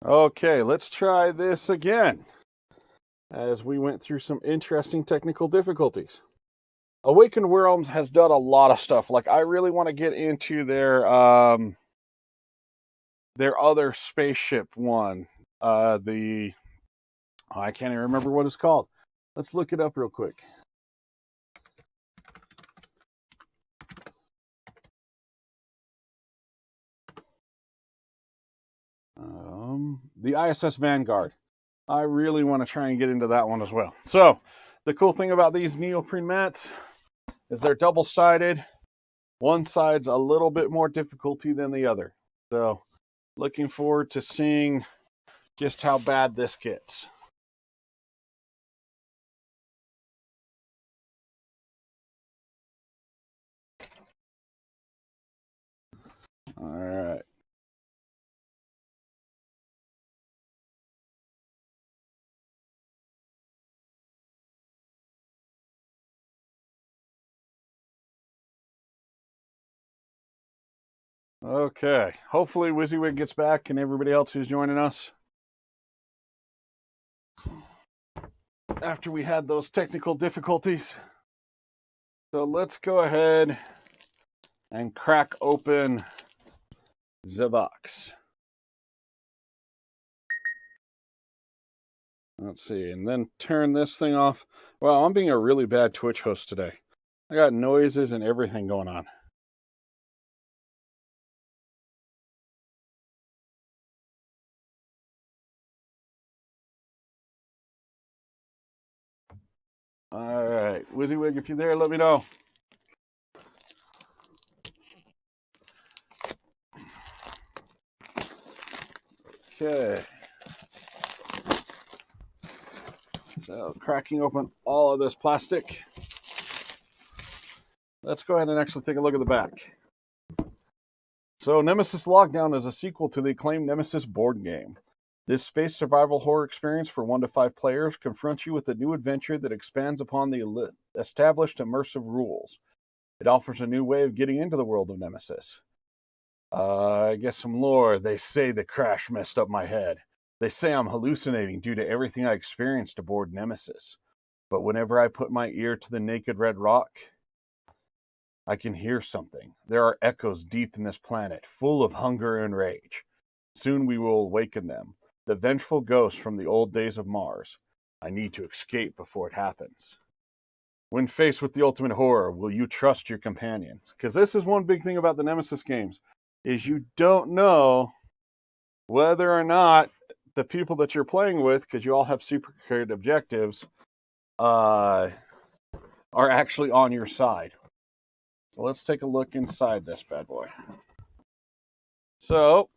Okay, let's try this again as we went through some interesting technical difficulties. Awakened Realms has done a lot of stuff. Like, I really want to get into their other spaceship one. I can't even remember what it's called. Let's look it up real quick. The ISS Vanguard. I really want to try and get into that one as well. So, the cool thing about these neoprene mats is they're double-sided. One side's a little bit more difficulty than the other. So, looking forward to seeing just how bad this gets. All right. Okay. Hopefully WYSIWYG gets back and everybody else who's joining us. After we had those technical difficulties. So let's go ahead and crack open the box. Let's see, and then turn this thing off. Wow, I'm being a really bad Twitch host today. I got noises and everything going on. All right, WYSIWYG, if you're there, let me know. Okay. So, cracking open all of this plastic. Let's go ahead and actually take a look at the back. So, Nemesis Lockdown is a sequel to the acclaimed Nemesis board game. This space survival horror experience for 1 to 5 players confronts you with a new adventure that expands upon the established immersive rules. It offers a new way of getting into the world of Nemesis. I guess some lore. They say the crash messed up my head. They say I'm hallucinating due to everything I experienced aboard Nemesis. But whenever I put my ear to the naked red rock, I can hear something. There are echoes deep in this planet, full of hunger and rage. Soon we will awaken them, the vengeful ghosts from the old days of Mars. I need to escape before it happens. When faced with the ultimate horror, will you trust your companions? Because this is one big thing about the Nemesis games, is you don't know whether or not the people that you're playing with, because you all have secret objectives, are actually on your side. So let's take a look inside this bad boy. So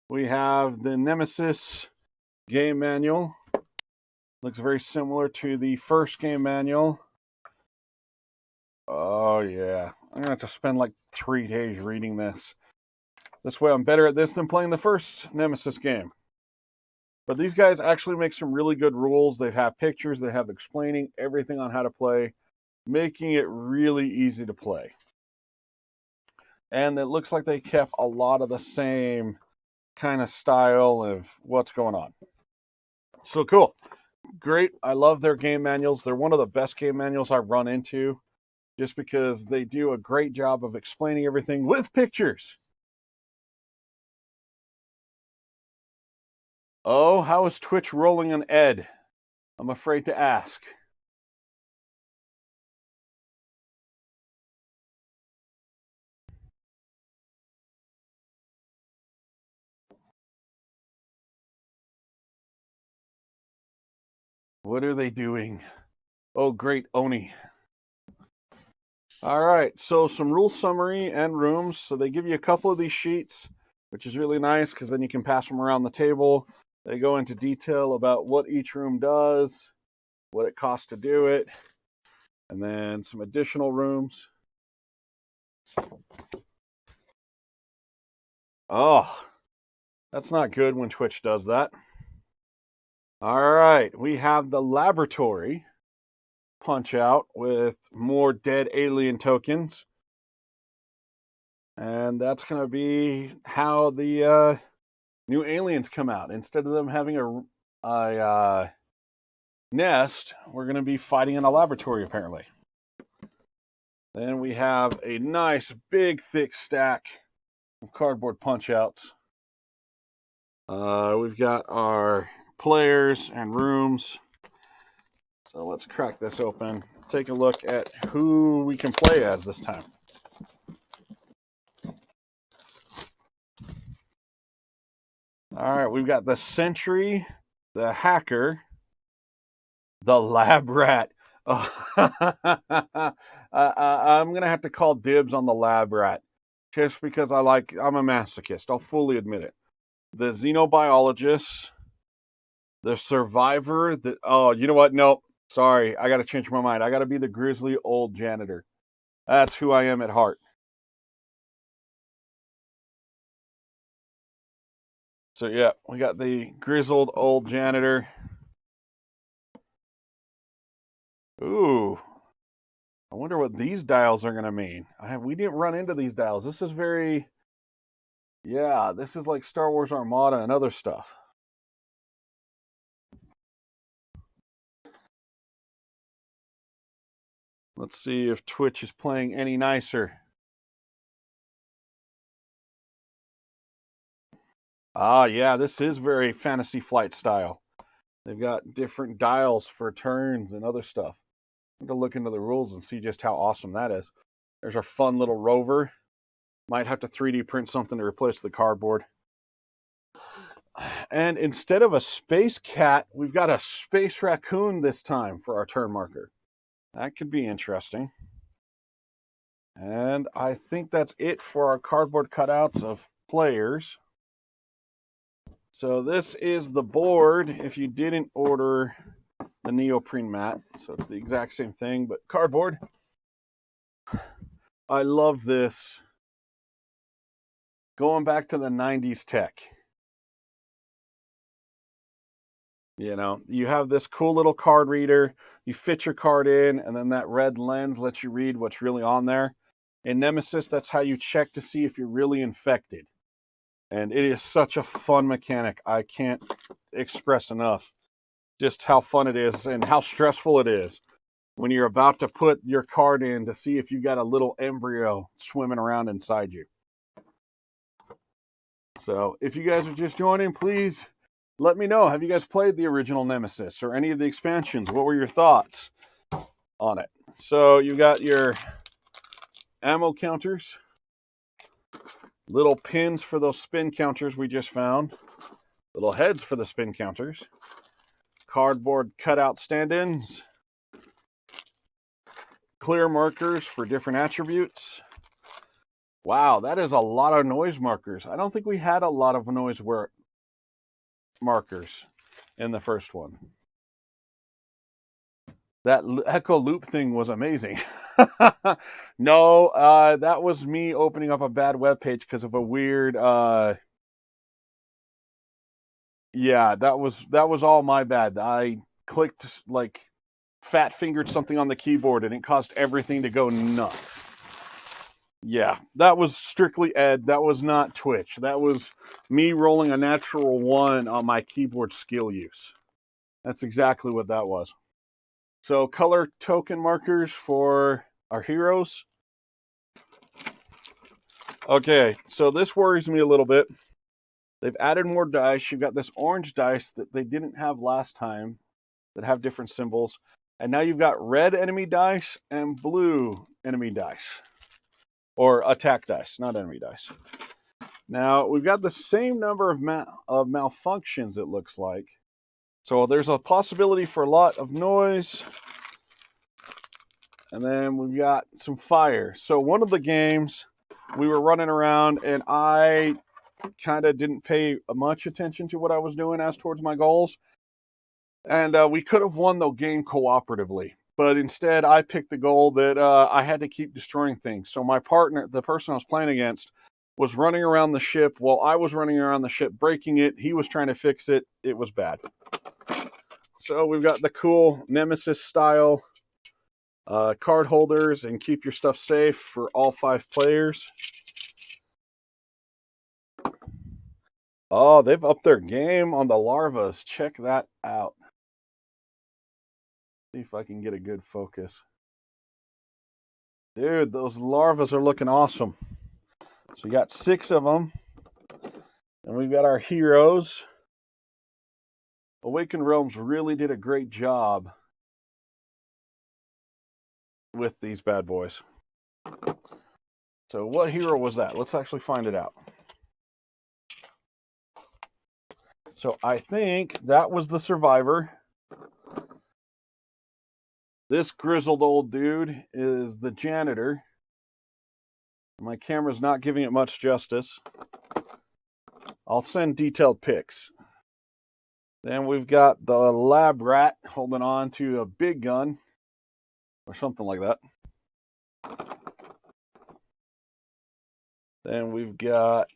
we have the Nemesis game manual. Looks very similar to the first game manual. Oh yeah, I'm gonna have to spend like 3 days reading this. This way I'm better at this than playing the first Nemesis game. But these guys actually make some really good rules. They have pictures, they have explaining everything on how to play, making it really easy to play. And it looks like they kept a lot of the same kind of style of what's going on. So cool. Great. I love their game manuals. They're one of the best game manuals I've run into just because they do a great job of explaining everything with pictures. Oh, how is Twitch rolling on Ed? I'm afraid to ask. What are they doing? Oh, great, Oni. All right, so some rule summary and rooms. So they give you a couple of these sheets, which is really nice because then you can pass them around the table. They go into detail about what each room does, what it costs to do it, and then some additional rooms. Oh, that's not good when Twitch does that. All right, we have the laboratory punch out with more dead alien tokens. And that's going to be how the new aliens come out. Instead of them having a nest, we're going to be fighting in a laboratory, apparently. Then we have a nice, big, thick stack of cardboard punch-outs. We've got our players and rooms. So let's crack this open. Take a look at who we can play as this time. All right, we've got the Sentry, the Hacker, the Lab Rat. I'm going to have to call dibs on the Lab Rat just because I'm a masochist. I'll fully admit it. The Xenobiologist, the Survivor, you know what? Nope. Sorry, I got to change my mind. I got to be the Grizzly Old Janitor. That's who I am at heart. So yeah, we got the grizzled old janitor. Ooh. I wonder what these dials are going to mean. We didn't run into these dials. This is very... Yeah, this is like Star Wars Armada and other stuff. Let's see if Twitch is playing any nicer. Ah, yeah, this is very Fantasy Flight style. They've got different dials for turns and other stuff. I'm going to look into the rules and see just how awesome that is. There's our fun little rover. Might have to 3D print something to replace the cardboard. And instead of a space cat, we've got a space raccoon this time for our turn marker. That could be interesting. And I think that's it for our cardboard cutouts of players. So this is the board if you didn't order the neoprene mat. So it's the exact same thing, but cardboard. I love this. Going back to the 90s tech. You know, you have this cool little card reader. You fit your card in, and then that red lens lets you read what's really on there. In Nemesis, that's how you check to see if you're really infected. And it is such a fun mechanic. I can't express enough just how fun it is and how stressful it is when you're about to put your card in to see if you got a little embryo swimming around inside you. So if you guys are just joining, please let me know. Have you guys played the original Nemesis or any of the expansions? What were your thoughts on it? So you got your ammo counters, little pins for those spin counters we just found, little heads for the spin counters, cardboard cutout stand-ins, clear markers for different attributes. Wow, that is a lot of noise markers. I don't think we had a lot of noise markers in the first one. That echo loop thing was amazing. No, that was me opening up a bad web page because of a weird... Yeah, that was all my bad. I clicked, like, fat-fingered something on the keyboard, and it caused everything to go nuts. Yeah, that was strictly Ed. That was not Twitch. That was me rolling a natural 1 on my keyboard skill use. That's exactly what that was. So color token markers for our heroes. Okay, so this worries me a little bit. They've added more dice. You've got this orange dice that they didn't have last time that have different symbols. And now you've got red enemy dice and blue enemy dice. Or attack dice, not enemy dice. Now, we've got the same number of malfunctions, it looks like. So there's a possibility for a lot of noise. And then we've got some fire. So one of the games, we were running around, and I kind of didn't pay much attention to what I was doing as towards my goals. And we could have won the game cooperatively. But instead, I picked the goal that I had to keep destroying things. So my partner, the person I was playing against, was running around the ship while I was running around the ship, breaking it. He was trying to fix it. It was bad. So we've got the cool Nemesis style card holders and keep your stuff safe for all 5 players. Oh, they've upped their game on the larvas. Check that out. See if I can get a good focus. Dude, those larvas are looking awesome. So we got 6 of them. And we've got our heroes. Awakened Realms really did a great job with these bad boys. So what hero was that? Let's actually find it out. So I think that was the survivor. This grizzled old dude is the janitor. My camera's not giving it much justice. I'll send detailed pics. Then we've got the lab rat holding on to a big gun or something like that. Then we've got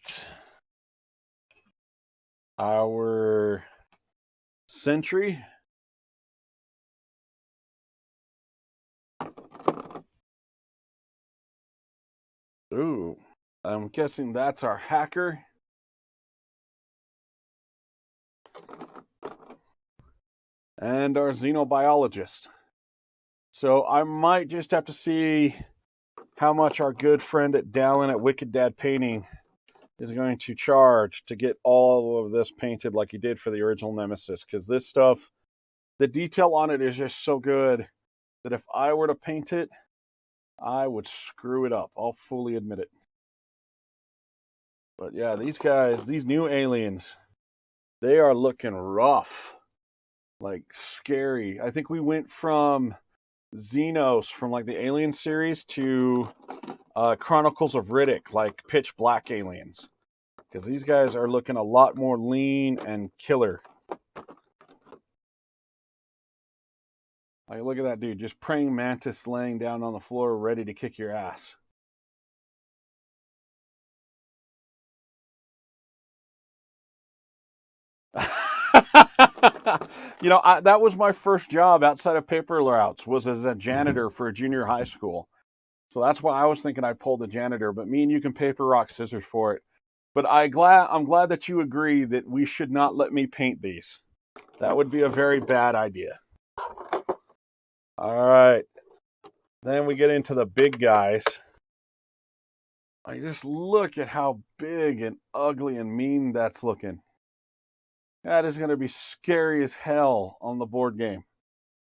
our sentry. Ooh, I'm guessing that's our hacker. And our xenobiologist. So I might just have to see how much our good friend at Dallin at Wicked Dad Painting is going to charge to get all of this painted like he did for the original Nemesis. Because this stuff, the detail on it is just so good that if I were to paint it, I would screw it up. I'll fully admit it. But yeah, these guys, these new aliens, they are looking rough. Like scary. I think we went from Xenos from like the Alien series to Chronicles of Riddick, like pitch black aliens. Because these guys are looking a lot more lean and killer. Like, look at that dude, just praying mantis laying down on the floor ready to kick your ass. You know, that was my first job outside of paper routes, was as a janitor for a junior high school. So that's why I was thinking I'd pull the janitor, but me and you can paper, rock, scissors for it. But I'm glad that you agree that we should not let me paint these. That would be a very bad idea. All right. Then we get into the big guys. I just look at how big and ugly and mean that's looking. That is going to be scary as hell on the board game.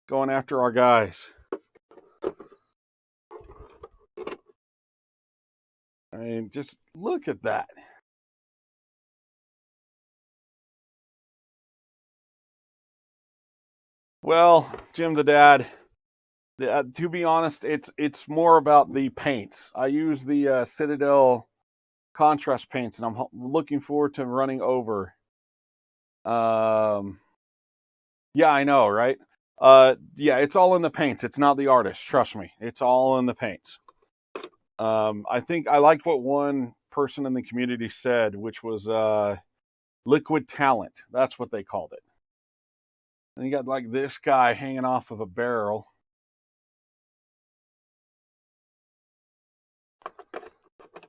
Going after our guys. I mean, just look at that. Well, Jim the Dad, to be honest, it's more about the paints. I use the Citadel contrast paints, and I'm looking forward to running over. Yeah, I know, right? Yeah, it's all in the paints. It's not the artist. Trust me, it's all in the paints. I think I liked what one person in the community said, which was liquid talent. That's what they called it. And you got like this guy hanging off of a barrel.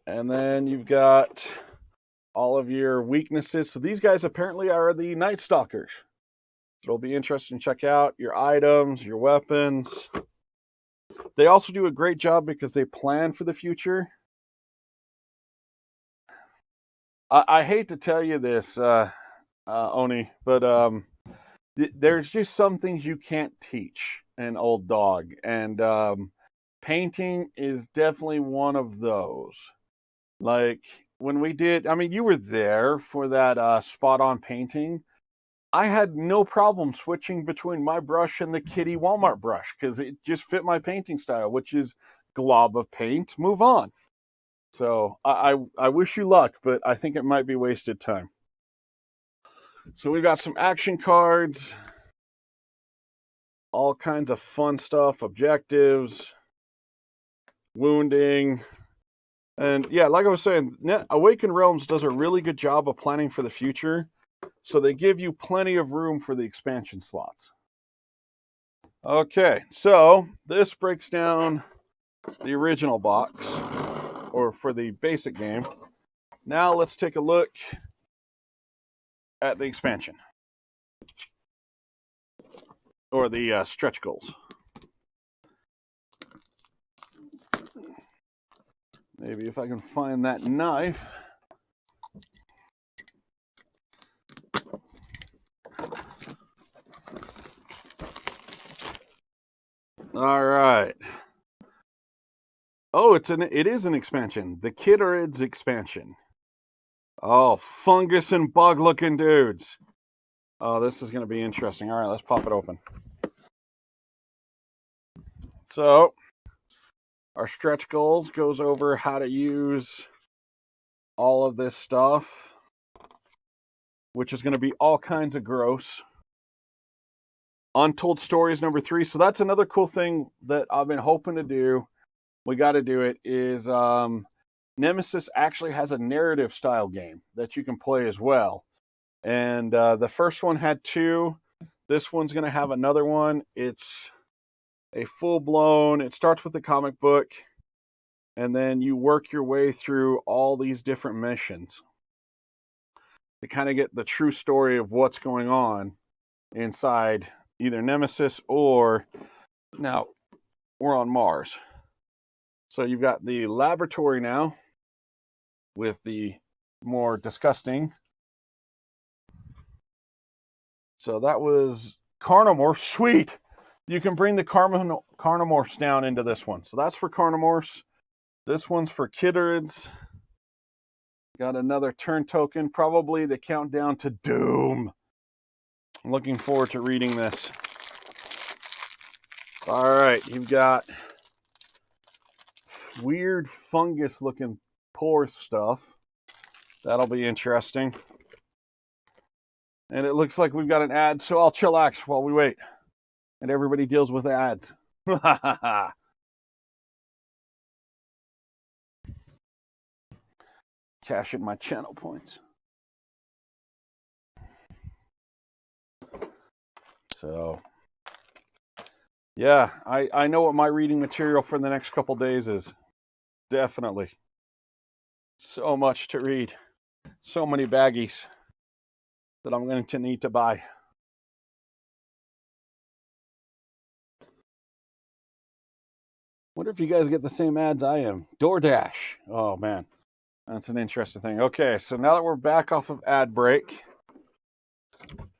And then you've got all of your weaknesses. So these guys apparently are the Night Stalkers. So it'll be interesting to check out your items, your weapons. They also do a great job because they plan for the future. I hate to tell you this, Oni, but there's just some things you can't teach an old dog. And painting is definitely one of those. Like when we did, I mean, you were there for that spot on painting. I had no problem switching between my brush and the kitty Walmart brush because it just fit my painting style, which is glob of paint, move on. So I wish you luck, but I think it might be wasted time. So we've got some action cards, all kinds of fun stuff, objectives, wounding. And yeah, like I was saying, Awakened Realms does a really good job of planning for the future. So they give you plenty of room for the expansion slots. Okay, so this breaks down the original box, or for the basic game. Now let's take a look at the expansion. Or the stretch goals. Maybe if I can find that knife. All right. Oh, it is an expansion. The Kitterids expansion. Oh, fungus and bug looking dudes. Oh, this is going to be interesting. All right, let's pop it open. So, our stretch goals goes over how to use all of this stuff, which is going to be all kinds of gross. Untold Stories number 3. So that's another cool thing that I've been hoping to do. We got to do it. Is Nemesis actually has a narrative style game that you can play as well. And the first one had 2. This one's going to have another one. It's a full-blown, it starts with the comic book, and then you work your way through all these different missions to kind of get the true story of what's going on inside either Nemesis or now we're on Mars. So you've got the laboratory now with the more disgusting. So that was Carnomorphs. Sweet. You can bring the Carnomorphs down into this one. So that's for Carnomorphs. This one's for Kitterids. Got another turn token. Probably the countdown to doom. I'm looking forward to reading this. All right, you've got weird fungus looking pore stuff. That'll be interesting. And it looks like we've got an ad, so I'll chillax while we wait. And everybody deals with the ads. Cash in my channel points. So, yeah, I know what my reading material for the next couple days is. Definitely. So much to read. So many baggies that I'm going to need to buy. Wonder if you guys get the same ads I am. DoorDash. Oh, man. That's an interesting thing. Okay, so now that we're back off of ad break,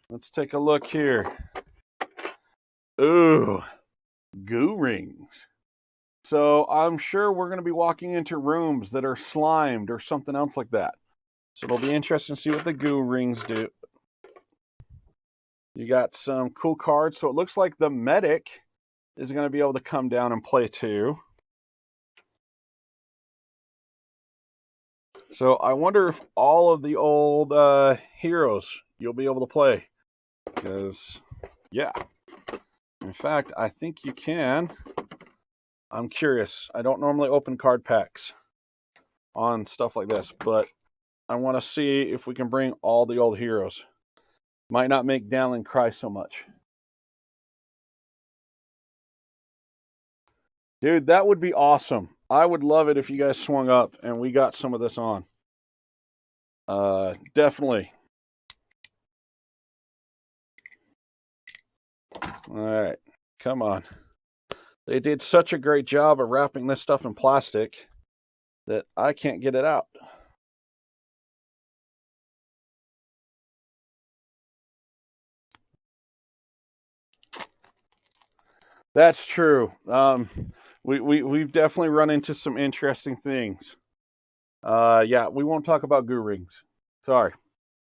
let's take a look here. Ooh, goo rings. So I'm sure we're going to be walking into rooms that are slimed or something else like that. So it'll be interesting to see what the goo rings do. You got some cool cards. So it looks like the medic is going to be able to come down and play too. So I wonder if all of the old heroes you'll be able to play. Because, yeah. In fact, I think you can. I'm curious. I don't normally open card packs on stuff like this, but I want to see if we can bring all the old heroes. Might not make Dallin cry so much. Dude, that would be awesome. I would love it if you guys swung up and we got some of this on. Definitely. All right, come on. They did such a great job of wrapping this stuff in plastic that I can't get it out. That's true. We've definitely run into some interesting things. Yeah, we won't talk about goo rings. Sorry.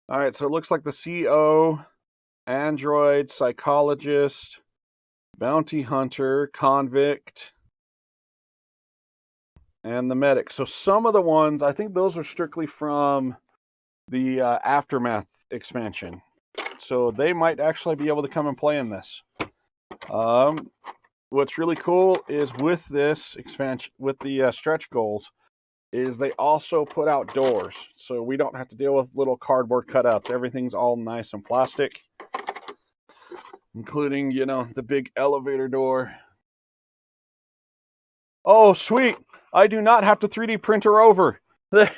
All right, so it looks like the CEO, android, psychologist, bounty hunter, convict, and the medic. So some of the ones, I think those are strictly from the Aftermath expansion. So they might actually be able to come and play in this. What's really cool is with this expansion, with the stretch goals, is they also put out doors. So we don't have to deal with little cardboard cutouts. Everything's all nice and plastic, including, you know, the big elevator door. Oh, sweet. I do not have to 3D print her over. They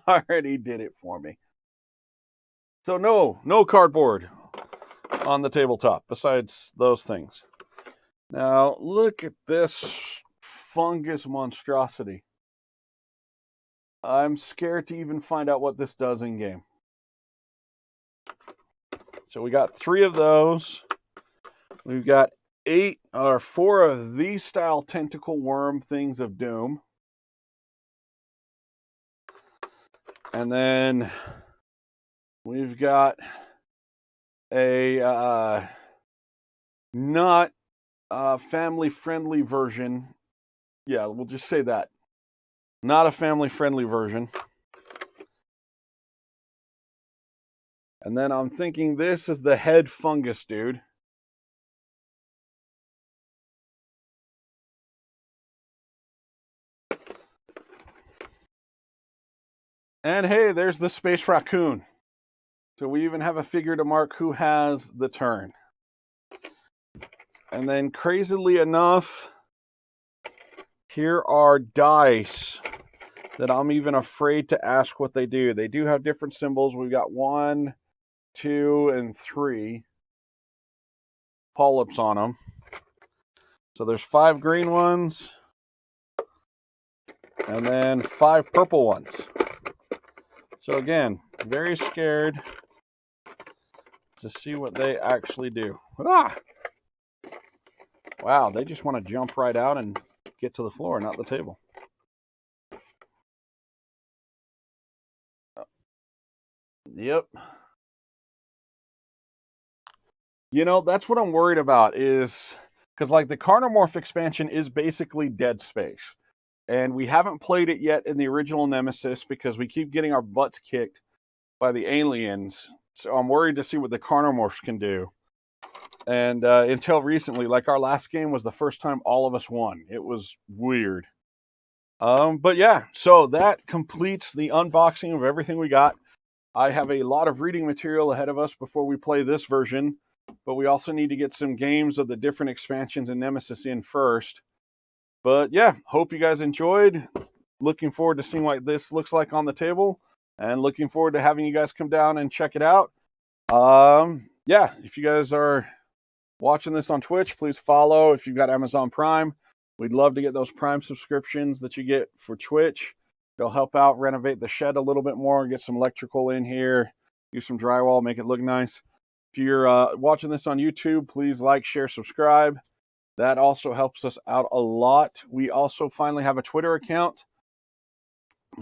already did it for me. So no cardboard on the tabletop besides those things. Now look at this fungus monstrosity. I'm scared to even find out what this does in game. So we got 3 of those. We've got 4 of these style tentacle worm things of doom. And then we've got a not family-friendly version. Yeah, we'll just say that. Not a family-friendly version. And then I'm thinking this is the head fungus dude. And hey, there's the space raccoon. So we even have a figure to mark who has the turn. And then crazily enough, here are dice that I'm even afraid to ask what they do. They do have different symbols. We've got 1, 2, and 3 polyps on them. So there's 5 green ones and then 5 purple ones. So again, very scared to see what they actually do. Ah! Wow, they just want to jump right out and get to the floor, not the table. Yep. You know, that's what I'm worried about is because like the Carnomorph expansion is basically Dead Space. And we haven't played it yet in the original Nemesis because we keep getting our butts kicked by the aliens. So I'm worried to see what the Carnomorphs can do. And until recently, like our last game was the first time all of us won. It was weird. But yeah, so that completes the unboxing of everything we got. I have a lot of reading material ahead of us before we play this version, but we also need to get some games of the different expansions in Nemesis in first. But yeah, hope you guys enjoyed. Looking forward to seeing what this looks like on the table, and looking forward to having you guys come down and check it out. Yeah, if you guys are watching this on Twitch, please follow. If you've got Amazon Prime, we'd love to get those Prime subscriptions that you get for Twitch. It'll help out renovate the shed a little bit more, get some electrical in here, do some drywall, make it look nice. If you're watching this on YouTube, please like, share, subscribe. That also helps us out a lot. We also finally have a Twitter account.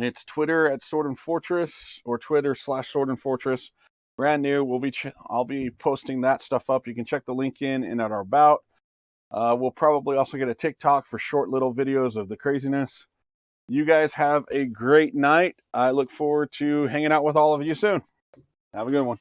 It's Twitter at Sword and Fortress, or Twitter/Sword and Fortress. Brand new. I'll be posting that stuff up. You can check the link in and at our about. We'll probably also get a TikTok for short little videos of the craziness. You guys have a great night. I look forward to hanging out with all of you soon. Have a good one.